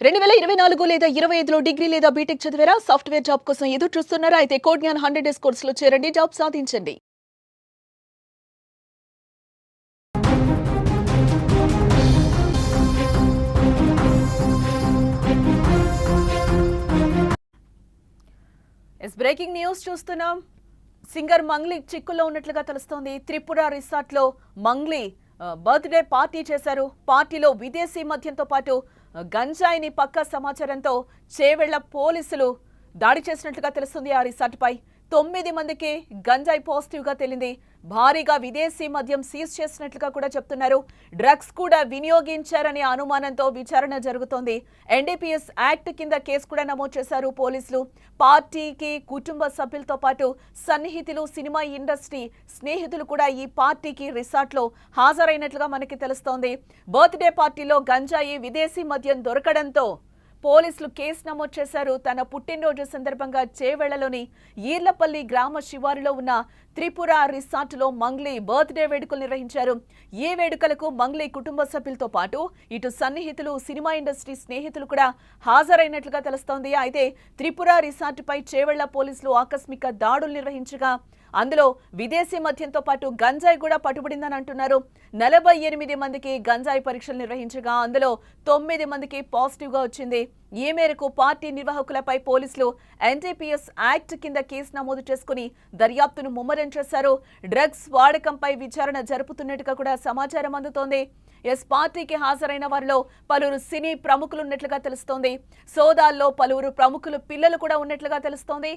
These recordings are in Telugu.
2024 లేదా 25లో డిగ్రీ లేదా బీటెక్ చదివారా? సాఫ్ట్‌వేర్ జాబ్ కోసం ఎదురు చూస్తున్నారా? అయితే కోడ్ జ్ఞాన్ 100 డేస్ కోర్సులో చేరండి. జాబ్ సాధించండి. బ్రేకింగ్ న్యూస్ చూస్తున్నాం. సింగర్ మంగ్లీ చిక్కుల్లో ఉన్నట్లుగా తెలుస్తోంది. త్రిపుర రిసార్ట్లో మంగ్లీ బర్త్డే పార్టీ చేశారు. పార్టీలో విదేశీ మద్యంతో పాటు గంజాయిని పక్కా సమాచారంతో చేవెళ్ల పోలీసులు దాడి చేసినట్లుగా తెలుస్తుంది. ఆ రిసార్ట్ పై 9 మందికి గంజాయి పాజిటివ్ గా తేలింది. భారీగా విదేశీ మద్యం సీజ్ చేసినట్లుగా కూడా చెప్తున్నారు. డ్రగ్స్ కూడా వినియోగించారనే అనుమానంతో విచారణ జరుగుతోంది. ఎన్డీపీఎస్ యాక్ట్ కింద కేసు కూడా నమోదు చేశారు పోలీసులు. పార్టీకి కుటుంబ సభ్యులతో పాటు సన్నిహితులు, సినిమా ఇండస్ట్రీ స్నేహితులు కూడా ఈ పార్టీకి రిసార్ట్లో హాజరైనట్లుగా మనకి తెలుస్తోంది. బర్త్డే పార్టీలో గంజాయి, విదేశీ మద్యం దొరకడంతో పోలీసులు కేసు నమోదు చేశారు. తన పుట్టినరోజు సందర్భంగా చేవెళ్లలోని ఈర్లపల్లి గ్రామ శివారులో ఉన్న త్రిపుర రిసార్టులో మంగ్లీ బర్త్డే వేడుకలు నిర్వహించారు. ఈ వేడుకలకు మంగ్లీ కుటుంబ సభ్యులతో పాటు ఇటు సన్నిహితులు, సినిమా ఇండస్ట్రీ స్నేహితులు కూడా హాజరైనట్లుగా తెలుస్తోంది. అయితే త్రిపుర రిసార్టుపై చేవెళ్ల పోలీసులు ఆకస్మిక దాడులు నిర్వహించగా అందులో విదేశీ మద్యంతో పాటు గంజాయి కూడా పట్టుబడిందని అంటున్నారు. 48 మందికి గంజాయి పరీక్షలు నిర్వహించగా అందులో 9 మందికి పాజిటివ్ గా వచ్చింది. ఈ మేరకు పార్టీ నిర్వాహకులపై పోలీసులు ఎన్డీపీఎస్ యాక్ట్ కింద కేసు నమోదు చేసుకుని దర్యాప్తును ముమ్మరం చేశారు. డ్రగ్స్ వాడకంపై విచారణ జరుపుతున్నట్టుగా కూడా సమాచారం అందుతోంది. పార్టీకి హాజరైన వారిలో పలువురు సినీ ప్రముఖులు ఉన్నట్లుగా తెలుస్తోంది. సోదాల్లో పలువురు ప్రముఖులు పిల్లలు కూడా ఉన్నట్లుగా తెలుస్తోంది.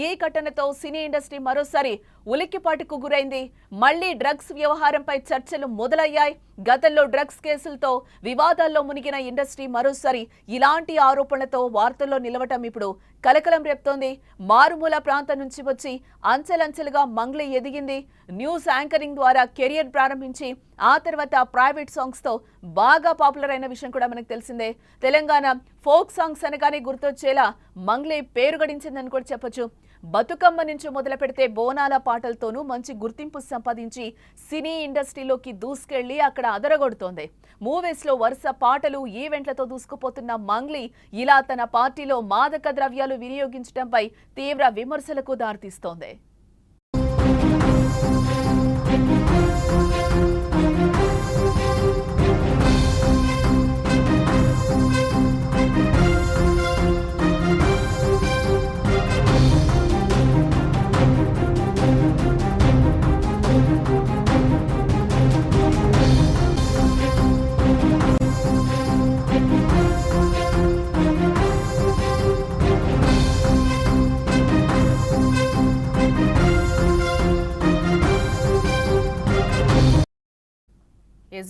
ఈ ఘటనతో సినీ ఇండస్ట్రీ మరోసారి ఉలిక్కిపాటుకు గురైంది. మళ్లీ డ్రగ్స్ వ్యవహారంపై చర్చలు మొదలయ్యాయి. గతంలో డ్రగ్స్ కేసులతో వివాదాల్లో మునిగిన ఇండస్ట్రీ మరోసారి ఇలాంటి ఆరోపణలతో వార్తల్లో నిలవటం ఇప్పుడు కలకలం రేపుతోంది. మారుమూల ప్రాంతం నుంచి వచ్చి అంచెలంచెలుగా మంగ్లీ ఎదిగింది. న్యూస్ యాంకరింగ్ ద్వారా కెరియర్ ప్రారంభించి ఆ తర్వాత ప్రైవేట్ సాంగ్స్ తో బాగా పాపులర్ అయిన విషయం కూడా మనకు తెలిసిందే. తెలంగాణ ఫోక్ సాంగ్స్ అనగానే గుర్తొచ్చేలా మంగ్లీ పేరు గడించిందని కూడా చెప్పొచ్చు. బతుకమ్మ నుంచి మొదలు పెడితే బోనాల పాటలతోనూ మంచి గుర్తింపు సంపాదించి సినీ ఇండస్ట్రీలోకి దూసుకెళ్లి అక్కడ అదరగొడుతోంది. మూవీస్ లో వరుస పాటలు, ఈవెంట్లతో దూసుకుపోతున్న మంగ్లీ ఇలా తన పార్టీలో మాదక ద్రవ్యాలు వినియోగించడంపై తీవ్ర విమర్శలకు దారితీస్తోంది.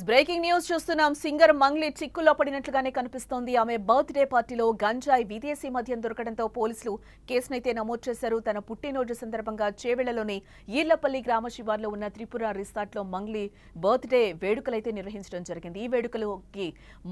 బ్రేకింగ్ న్యూస్ చూస్తున్నాం. సింగర్ మంగ్లీ చిక్కుల్లో పడినట్లుగానే కనిపిస్తోంది. ఆమె బర్త్డే పార్టీలో గంజాయి, విదేశీ మద్యం దొరకడంతో పోలీసులు కేసునైతే నమోదు చేశారు. తన పుట్టినరోజు సందర్భంగా చేవెళ్లలోని ఈర్లపల్లి గ్రామ శివార్లో ఉన్న త్రిపుర రిసార్ట్లో మంగ్లీ బర్త్డే వేడుకలైతే నిర్వహించడం జరిగింది. ఈ వేడుకలోకి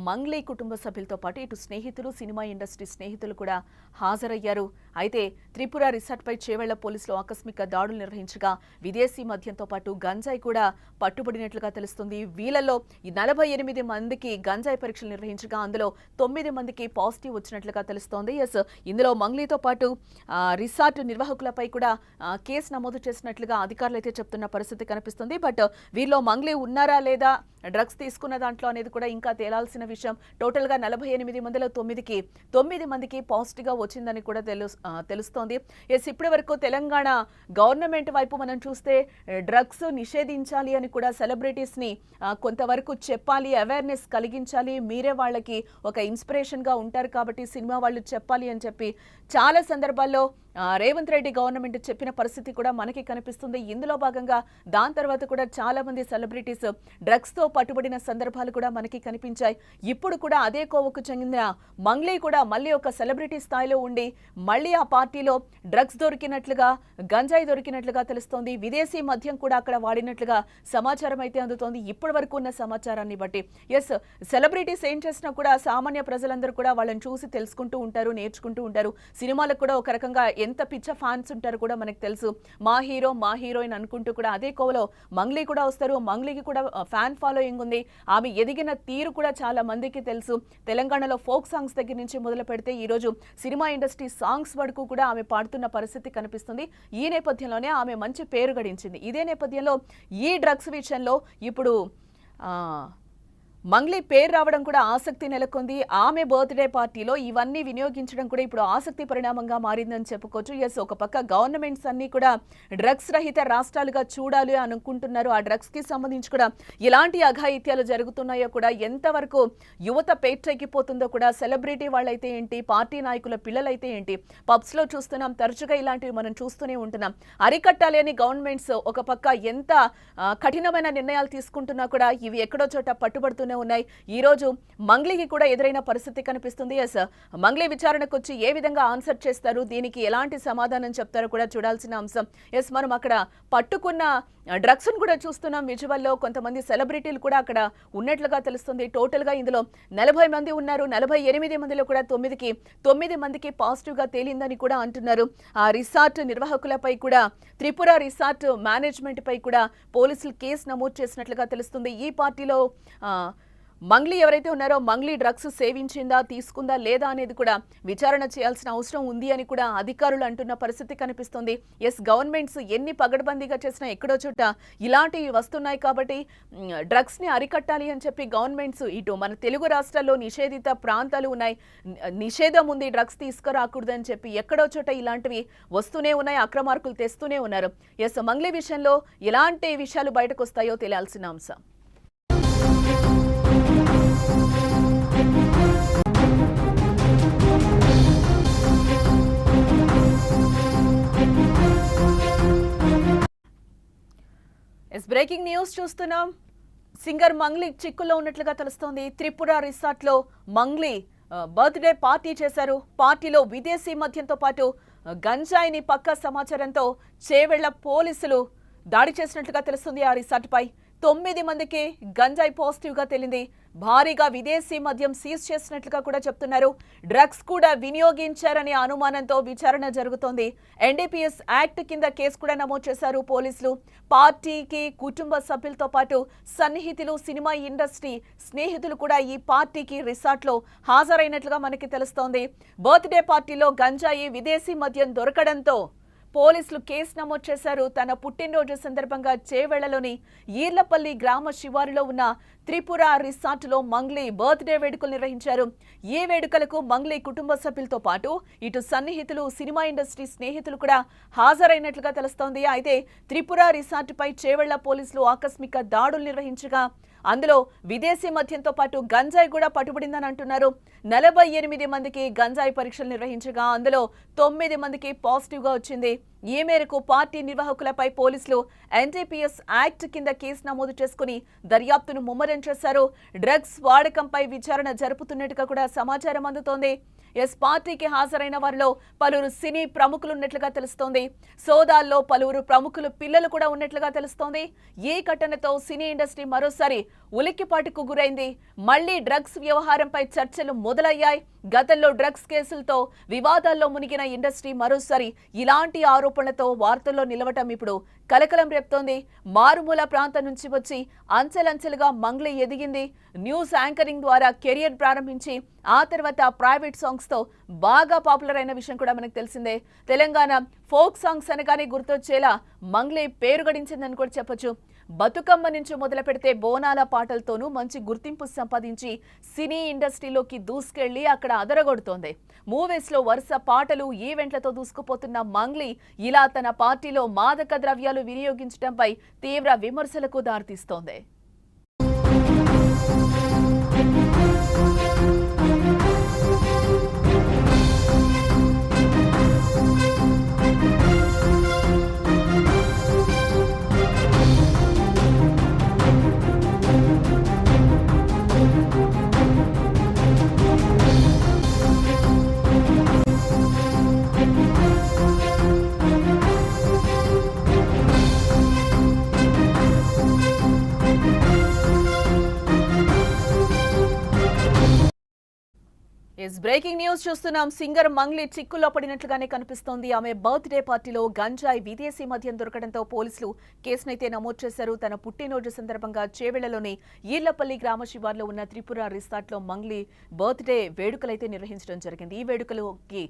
మంగ్లీ కుటుంబ సభ్యులతో పాటు ఇటు స్నేహితులు, సినిమా ఇండస్ట్రీ స్నేహితులు కూడా హాజరయ్యారు. అయితే త్రిపుర రిసార్ట్ పై చేవెళ్ల పోలీసులు ఆకస్మిక దాడులు నిర్వహించగా విదేశీ మద్యంతో పాటు గంజాయి కూడా పట్టుబడినట్లుగా తెలుస్తుంది. వీళ్ళలో ఈ 48 మందికి గంజాయి పరీక్షలు నిర్వహించగా అందులో 9 మందికి పాజిటివ్ వచ్చినట్లుగా తెలుస్తోంది. ఇందులో మంగ్లీతో పాటు రిసార్ట్ నిర్వాహకులపై కూడా కేసు నమోదు చేసినట్లుగా అధికారులు అయితే చెప్తున్న పరిస్థితి కనిపిస్తుంది. బట్ వీరిలో మంగ్లీ ఉన్నారా లేదా, డ్రగ్స్ తీసుకున్న దాంట్లో అనేది కూడా ఇంకా తేలాల్సిన విషయం. టోటల్ గా 48 మందిలో 9 మందికి పాజిటివ్ గా వచ్చిందని కూడా తెలుస్తోంది. ఇప్పటి వరకు తెలంగాణ గవర్నమెంట్ వైపు మనం చూస్తే డ్రగ్స్ నిషేధించాలి అని కూడా సెలబ్రిటీస్ ని కొంతవరకు చెప్పాలి, అవేర్నెస్ కలిగించాలి, మీరే వాళ్ళకి ఒక ఇన్స్పిరేషన్ గా ఉంటారు కాబట్టి సినిమా వాళ్ళు చెప్పాలి అని చెప్పి చాలా సందర్భాల్లో రేవంత్ రెడ్డి గవర్నమెంట్ చెప్పిన పరిస్థితి కూడా మనకి కనిపిస్తుంది. ఇందులో భాగంగా దాని తర్వాత కూడా చాలా మంది సెలబ్రిటీస్ డ్రగ్స్ తో పట్టుబడిన సందర్భాలు కూడా మనకి కనిపించాయి. ఇప్పుడు కూడా అదే కోవకు చెందిన మంగ్లీ కూడా మళ్ళీ ఒక సెలబ్రిటీ స్థాయిలో ఉండి మళ్ళీ ఆ పార్టీలో డ్రగ్స్ దొరికినట్లుగా, గంజాయి దొరికినట్లుగా తెలుస్తోంది. విదేశీ మద్యం కూడా అక్కడ వాడినట్లుగా సమాచారం అయితే అందుతోంది ఇప్పటి వరకు ఉన్న సమాచారాన్ని బట్టి. సెలబ్రిటీస్ ఏం చేసినా కూడా సామాన్య ప్రజలందరూ కూడా వాళ్ళని చూసి తెలుసుకుంటూ ఉంటారు, నేర్చుకుంటూ ఉంటారు. సినిమాలకు కూడా ఒక రకంగా ఎంత పిచ్చ ఫ్యాన్స్ ఉంటారో కూడా మనకు తెలుసు. మా హీరో మా హీరోయిన్ అనుకుంటూ కూడా అదే కోవలో మంగ్లీ కూడా వస్తారు. మంగ్లీకి కూడా ఫ్యాన్ ఫాలోయింగ్ ఉంది. ఆమె ఎదిగిన తీరు కూడా చాలా మందికి తెలుసు. తెలంగాణలో ఫోక్ సాంగ్స్ దగ్గర నుంచి మొదలు పెడితే ఈరోజు సినిమా ఇండస్ట్రీ సాంగ్స్ వరకు కూడా ఆమె పాడుతున్న పరిస్థితి కనిపిస్తుంది. ఈ నేపథ్యంలోనే ఆమె మంచి పేరు గడించింది. ఇదే నేపథ్యంలో ఈ డ్రగ్స్ విషయంలో ఇప్పుడు మంగ్లీ పేరు రావడం కూడా ఆసక్తి నెలకొంది. ఆమె బర్త్డే పార్టీలో ఇవన్నీ వినియోగించడం కూడా ఇప్పుడు ఆసక్తి పరిణామంగా మారిందని చెప్పుకోవచ్చు. ఎస్, ఒక పక్క గవర్నమెంట్స్ అన్ని కూడా డ్రగ్స్ రహిత రాష్ట్రాలుగా చూడాలి అనుకుంటున్నారు. ఆ డ్రగ్స్ కి సంబంధించి కూడా ఎలాంటి అఘాయిత్యాలు జరుగుతున్నాయో కూడా, ఎంతవరకు యువత పేట్రెక్కిపోతుందో కూడా, సెలబ్రిటీ వాళ్ళైతే ఏంటి, పార్టీ నాయకుల పిల్లలైతే ఏంటి, పబ్స్ లో చూస్తున్నాం, తరచుగా ఇలాంటివి మనం చూస్తూనే ఉంటున్నాం. అరికట్టాలి అని గవర్నమెంట్స్ ఒక పక్క ఎంత కఠినమైన నిర్ణయాలు తీసుకుంటున్నా కూడా ఇవి ఎక్కడో చోట పట్టుబడుతున్నారు ఉన్నాయి. ఈ రోజు మంగ్లీకి కూడా ఎదురైన పరిస్థితి కనిపిస్తుంది. ఎస్, మంగ్లీ విచారణకు వచ్చి ఏ విధంగా ఆన్సర్ చేస్తారు, దీనికి ఎలాంటి సమాధానం చెప్తారో కూడా చూడాల్సిన అంశం. ఎస్, మనం అక్కడ పట్టుకున్న డ్రగ్స్ కూడా చూస్తున్నాం. విజువల్లో కొంతమంది సెలబ్రిటీలు కూడా అక్కడ ఉన్నట్లుగా తెలుస్తుంది. టోటల్ గా ఇందులో 40 మంది ఉన్నారు. 48 మందిలో కూడా 9 మందికి పాజిటివ్ గా తేలిందని కూడా అంటున్నారు. ఆ రిసార్ట్ నిర్వాహకులపై కూడా, త్రిపుర రిసార్ట్ మేనేజ్మెంట్ పై కూడా పోలీసులు కేసు నమోదు చేసినట్లుగా తెలుస్తుంది. ఈ పార్టీలో మంగ్లీ ఎవరైతే ఉన్నారో మంగ్లీ డ్రగ్స్ సేవించిందా, తీసుకుందా లేదా అనేది కూడా విచారణ చేయాల్సిన అవసరం ఉంది అని కూడా అధికారులు అంటున్న పరిస్థితి కనిపిస్తుంది. ఎస్, గవర్నమెంట్స్ ఎన్ని పగడ్బందీగా చేసినా ఎక్కడో చోట ఇలాంటివి వస్తున్నాయి. కాబట్టి డ్రగ్స్ ని అరికట్టాలి అని చెప్పి గవర్నమెంట్స్, ఇటు మన తెలుగు రాష్ట్రాల్లో నిషేధిత ప్రాంతాలు ఉన్నాయి, నిషేధం ఉంది, డ్రగ్స్ తీసుకురాకూడదు అని చెప్పి ఎక్కడో చోట ఇలాంటివి వస్తూనే ఉన్నాయి, అక్రమార్కులు తెస్తూనే ఉన్నారు. ఎస్, మంగ్లీ విషయంలో ఎలాంటి విషయాలు బయటకు వస్తాయో తెలియాల్సిన అంశం. బ్రేకింగ్ న్యూస్ చూస్తున్నాం. సింగర్ మంగ్లీ చిక్కుల్లో ఉన్నట్లుగా తెలుస్తోంది. త్రిపుర రిసార్ట్ లో మంగ్లీ బర్త్డే పార్టీ చేశారు. పార్టీలో విదేశీ మద్యంతో పాటు గంజాయిని పక్కా సమాచారంతో చేవెళ్ల పోలీసులు దాడి చేసినట్లుగా తెలుస్తుంది. ఆ రిసార్ట్ పై 9 మందికి గంజాయి పాజిటివ్ గా తేలింది. భారీగా విదేశీ మద్యం సీజ్ చేసినట్లుగా కూడా చెప్తున్నారు. డ్రగ్స్ కూడా వినియోగించారనే అనుమానంతో విచారణ జరుగుతోంది. ఎన్డీపీఎస్ యాక్ట్ కింద కేసు కూడా నమోదు చేశారు పోలీసులు. పార్టీకి కుటుంబ సభ్యులతో పాటు సన్నిహితులు, సినిమా ఇండస్ట్రీ స్నేహితులు కూడా ఈ పార్టీకి రిసార్ట్ లో హాజరైనట్లుగా మనకి తెలుస్తోంది. బర్త్డే పార్టీలో గంజాయి, విదేశీ మద్యం దొరకడంతో పోలీసులు కేసు నమోదు చేశారు. తన పుట్టినరోజు సందర్భంగా చేవెళ్లలోని ఈర్లపల్లి గ్రామ శివారులో ఉన్న త్రిపుర రిసార్ట్ లో మంగ్లీ బర్త్డే వేడుకలు నిర్వహించారు. ఈ వేడుకలకు మంగ్లీ కుటుంబ సభ్యులతో పాటు ఇటు సన్నిహితులు, సినిమా ఇండస్ట్రీ స్నేహితులు కూడా హాజరైనట్లుగా తెలుస్తోంది. అయితే త్రిపుర రిసార్ట్ పై చేవెళ్ల పోలీసులు ఆకస్మిక దాడులు నిర్వహించగా అందులో విదేశీ మద్యంతో పాటు గంజాయి కూడా పట్టుబడిందని అంటున్నారు. 48 మందికి గంజాయి పరీక్షలు నిర్వహించగా అందులో 9 మందికి పాజిటివ్ గా వచ్చింది. ఈ మేరకు పార్టీ నిర్వాహకులపై పోలీసులు ఎన్డీపీఎస్ యాక్ట్ కింద కేసు నమోదు చేసుకుని దర్యాప్తును ముమ్మరం చేశారు. డ్రగ్స్ వాడకంపై విచారణ జరుపుతున్నట్టుగా కూడా సమాచారం అందుతోంది. ఎస్, పార్టీకి హాజరైన వారిలో పలువురు సినీ ప్రముఖులు ఉన్నట్లుగా తెలుస్తోంది. సోదాల్లో పలువురు ప్రముఖులు పిల్లలు కూడా ఉన్నట్లుగా తెలుస్తోంది. ఈ ఘటనతో సినీ ఇండస్ట్రీ మరోసారి ఉలిక్కిపాటుకు గురైంది. మళ్లీ డ్రగ్స్ వ్యవహారంపై చర్చలు మొదలయ్యాయి. గతంలో డ్రగ్స్ కేసులతో వివాదాల్లో మునిగిన ఇండస్ట్రీ మరోసారి ఇలాంటి ఆరోపణలతో వార్తల్లో నిలవటం ఇప్పుడు కలకలం రేపుతోంది. మారుమూల ప్రాంతం నుంచి వచ్చి అంచెలంచెలుగా మంగ్లీ ఎదిగింది. న్యూస్ యాంకరింగ్ ద్వారా కెరియర్ ప్రారంభించి ఆ తర్వాత ప్రైవేట్ సాంగ్స్ తో బాగా పాపులర్ అయిన విషయం కూడా మనకు తెలిసిందే. తెలంగాణ ఫోక్ సాంగ్స్ అనగానే గుర్తొచ్చేలా మంగ్లీ పేరు గడించిందని కూడా చెప్పొచ్చు. బతుకమ్మ నుంచి మొదలు పెడితే బోనాల పాటలతోనూ మంచి గుర్తింపు సంపాదించి సినీ ఇండస్ట్రీలోకి దూసుకెళ్లి అక్కడ అదరగొడుతోంది. మూవీస్ లో వరుస పాటలు, ఈవెంట్లతో దూసుకుపోతున్న మంగ్లీ ఇలా తన పార్టీలో మాదక ద్రవ్యాలు వినియోగించడంపై తీవ్ర విమర్శలకు దారితీస్తోంది. బ్రేకింగ్ న్యూస్ చూస్తున్నాం. సింగర్ మంగ్లీ చిక్కుల్లో పడినట్లుగానే కనిపిస్తోంది. ఆమె బర్త్డే పార్టీలో గంజాయి విదేశీ మద్యం దొరకడంతో పోలీసులు కేసునైతే నమోదు చేశారు. తన పుట్టినరోజు సందర్భంగా చేవెళ్లలోని ఈర్లపల్లి గ్రామ శివార్లో ఉన్న త్రిపుర రిసార్ట్ లో మంగ్లీ బర్త్డే వేడుకలైతే నిర్వహించడం జరిగింది. ఈ వేడుకలోకి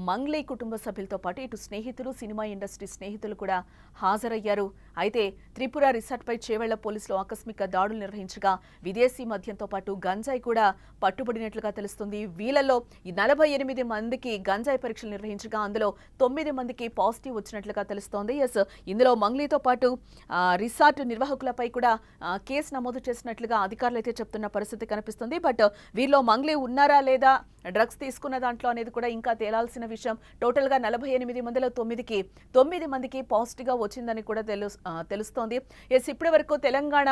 మంగ్లీ కుటుంబ సభ్యులతో పాటు ఇటు స్నేహితులు, సినిమా ఇండస్ట్రీ స్నేహితులు కూడా హాజరయ్యారు. అయితే త్రిపుర రిసార్ట్ పై చేవెళ్ల పోలీసులు ఆకస్మిక దాడులు నిర్వహించగా విదేశీ మద్యంతో పాటు గంజాయి కూడా పట్టుబడినట్లుగా తెలుస్తుంది. వీళ్ళలో 48 మందికి గంజాయి పరీక్షలు నిర్వహించగా అందులో 9 మందికి పాజిటివ్ వచ్చినట్లుగా తెలుస్తోంది. ఇందులో మంగ్లీతో పాటు రిసార్ట్ నిర్వాహకులపై కూడా కేసు నమోదు చేసినట్లుగా అధికారులు అయితే చెప్తున్న పరిస్థితి కనిపిస్తుంది. బట్ వీరిలో మంగ్లీ ఉన్నారా లేదా, డ్రగ్స్ తీసుకున్న దాంట్లో అనేది కూడా ఇంకా తేలాల్సిన విషయం. టోటల్ గా 48 మందిలో 9 మందికి పాజిటివ్ గా వచ్చిందని కూడా తెలుస్తోంది. ఇప్పటి వరకు తెలంగాణ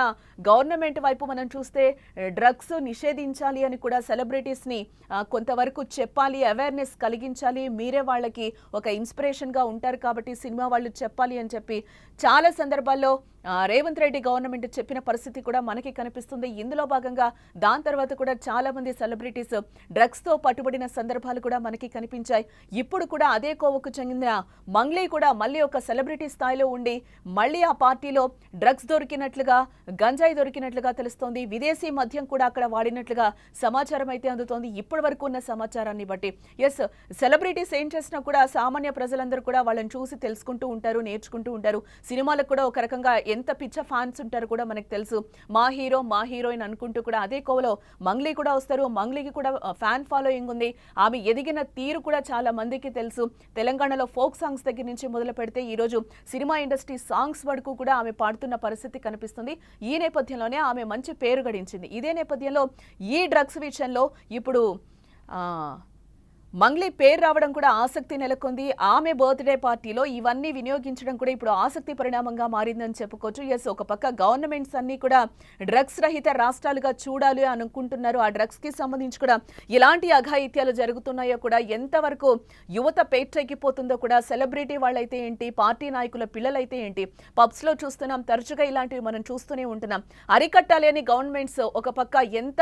గవర్నమెంట్ వైపు మనం చూస్తే డ్రగ్స్ నిషేధించాలి అని కూడా సెలబ్రిటీస్ ని కొంతవరకు చెప్పాలి, అవేర్నెస్ కలిగించాలి, మీరే వాళ్ళకి ఒక ఇన్స్పిరేషన్ గా ఉంటారు కాబట్టి సినిమా వాళ్ళు చెప్పాలి అని చెప్పి చాలా సందర్భాల్లో రేవంత్ రెడ్డి గవర్నమెంట్ చెప్పిన పరిస్థితి కూడా మనకి కనిపిస్తుంది. ఇందులో భాగంగా దాని తర్వాత కూడా చాలా మంది సెలబ్రిటీస్ డ్రగ్స్ తో పట్టుబడిన సందర్భాలు కూడా మనకి కనిపించాయి. ఇప్పుడు కూడా అదే కోవకు చెందిన మంగ్లీ కూడా మళ్ళీ ఒక సెలబ్రిటీ స్థాయిలో ఉండి మళ్ళీ ఆ పార్టీలో డ్రగ్స్ దొరికినట్లుగా, గంజాయి దొరికినట్లుగా తెలుస్తోంది. విదేశీ మద్యం కూడా అక్కడ వాడినట్లుగా సమాచారం అయితే అందుతోంది ఇప్పటి వరకు ఉన్న సమాచారాన్ని బట్టి. సెలబ్రిటీస్ ఏం చేసినా కూడా సామాన్య ప్రజలందరూ కూడా వాళ్ళని చూసి తెలుసుకుంటూ ఉంటారు, నేర్చుకుంటూ ఉంటారు. సినిమాలకు కూడా ఒక రకంగా ఎంత పిచ్చ ఫ్యాన్స్ ఉంటారు కూడా మనకు తెలుసు. మా హీరోయిన్ అనుకుంటూ కూడా అదే కోవలో మంగ్లీ కూడా వస్తారు. మంగ్లీకి కూడా ఫ్యాన్ ఫాలోయింగ్ ఉంది. ఆమె ఎదిగిన తీరు కూడా చాలా మందికి తెలుసు. తెలంగాణలో ఫోక్ సాంగ్స్ దగ్గర నుంచి మొదలు పెడితే ఈ రోజు సినిమా ఇండస్ట్రీ సాంగ్స్ వరకు కూడా ఆమె పాడుతున్న పరిస్థితి కనిపిస్తుంది. ఈ నేపథ్యంలోనే ఆమె మంచి పేరు గడించింది. ఇదే నేపథ్యంలో ఈ డ్రగ్స్ విషయంలో ఇప్పుడు మంగ్లీ పేరు రావడం కూడా ఆసక్తి నెలకొంది. ఆమె బర్త్డే పార్టీలో ఇవన్నీ వినియోగించడం కూడా ఇప్పుడు ఆసక్తి పరిణామంగా మారిందని చెప్పుకోవచ్చు. ఒక పక్క గవర్నమెంట్స్ అన్ని కూడా డ్రగ్స్ రహిత రాష్ట్రాలుగా చూడాలి అనుకుంటున్నారు. ఆ డ్రగ్స్ కి సంబంధించి కూడా ఇలాంటి అఘాయిత్యాలు జరుగుతున్నాయో కూడా, ఎంతవరకు యువత పేటెక్కిపోతుందో కూడా, సెలబ్రిటీ వాళ్ళైతే ఏంటి, పార్టీ నాయకుల పిల్లలైతే ఏంటి, పబ్స్ లో చూస్తున్నాం, తరచుగా ఇలాంటివి మనం చూస్తూనే ఉంటున్నాం. అరికట్టాలి అని గవర్నమెంట్స్ ఒక పక్క ఎంత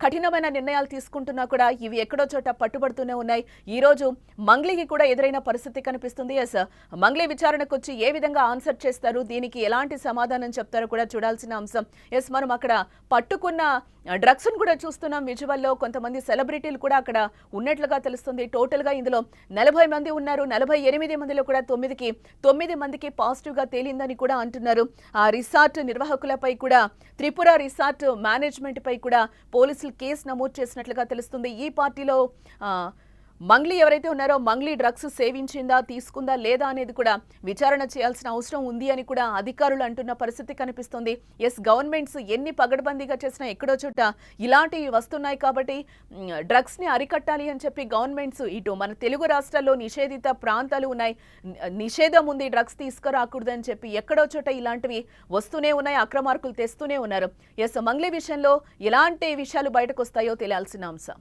కఠినమైన నిర్ణయాలు తీసుకుంటున్నా కూడా ఇవి ఎక్కడో చోట పట్టుబడుతున్నారు ఉన్నాయి. ఈ రోజు మంగ్లీకి కూడా ఎదురైన పరిస్థితి కనిపిస్తుంది. మంగ్లీ విచారణకు వచ్చి ఏ విధంగా ఆన్సర్ చేస్తారు, దీనికి ఎలాంటి సమాధానం చెప్తారో కూడా చూడాల్సిన అంశం. మనం అక్కడ పట్టుకున్న డ్రగ్స్ కూడా చూస్తున్నాం. విజువల్లో కొంతమంది సెలబ్రిటీలు కూడా అక్కడ ఉన్నట్లుగా తెలుస్తుంది. టోటల్ గా ఇందులో 40 మంది ఉన్నారు. 48 మందిలో కూడా 9 మందికి పాజిటివ్ గా తేలిందని కూడా అంటున్నారు. ఆ రిసార్ట్ నిర్వాహకులపై కూడా, త్రిపుర రిసార్ట్ మేనేజ్మెంట్ పై కూడా పోలీసులు కేసు నమోదు చేసినట్లుగా తెలుస్తుంది. ఈ పార్టీలో మంగ్లీ ఎవరైతే ఉన్నారో మంగ్లీ డ్రగ్స్ సేవించిందా, తీసుకుందా లేదా అనేది కూడా విచారణ చేయాల్సిన అవసరం ఉంది అని కూడా అధికారులు అంటున్న పరిస్థితి కనిపిస్తుంది. గవర్నమెంట్స్ ఎన్ని పగడ్బందీగా చేసినా ఎక్కడో చోట ఇలాంటివి వస్తున్నాయి కాబట్టి డ్రగ్స్ ని అరికట్టాలి అని చెప్పి గవర్నమెంట్స్ ఇటు మన తెలుగు రాష్ట్రాల్లో నిషేధిత ప్రాంతాలు ఉన్నాయి, నిషేధం ఉంది, డ్రగ్స్ తీసుకురాకూడదని చెప్పి ఎక్కడో చోట ఇలాంటివి వస్తూనే ఉన్నాయి, అక్రమార్కులు తెస్తూనే ఉన్నారు. మంగ్లీ విషయంలో ఎలాంటి విషయాలు బయటకు వస్తాయో తెలియాల్సిన అంశం.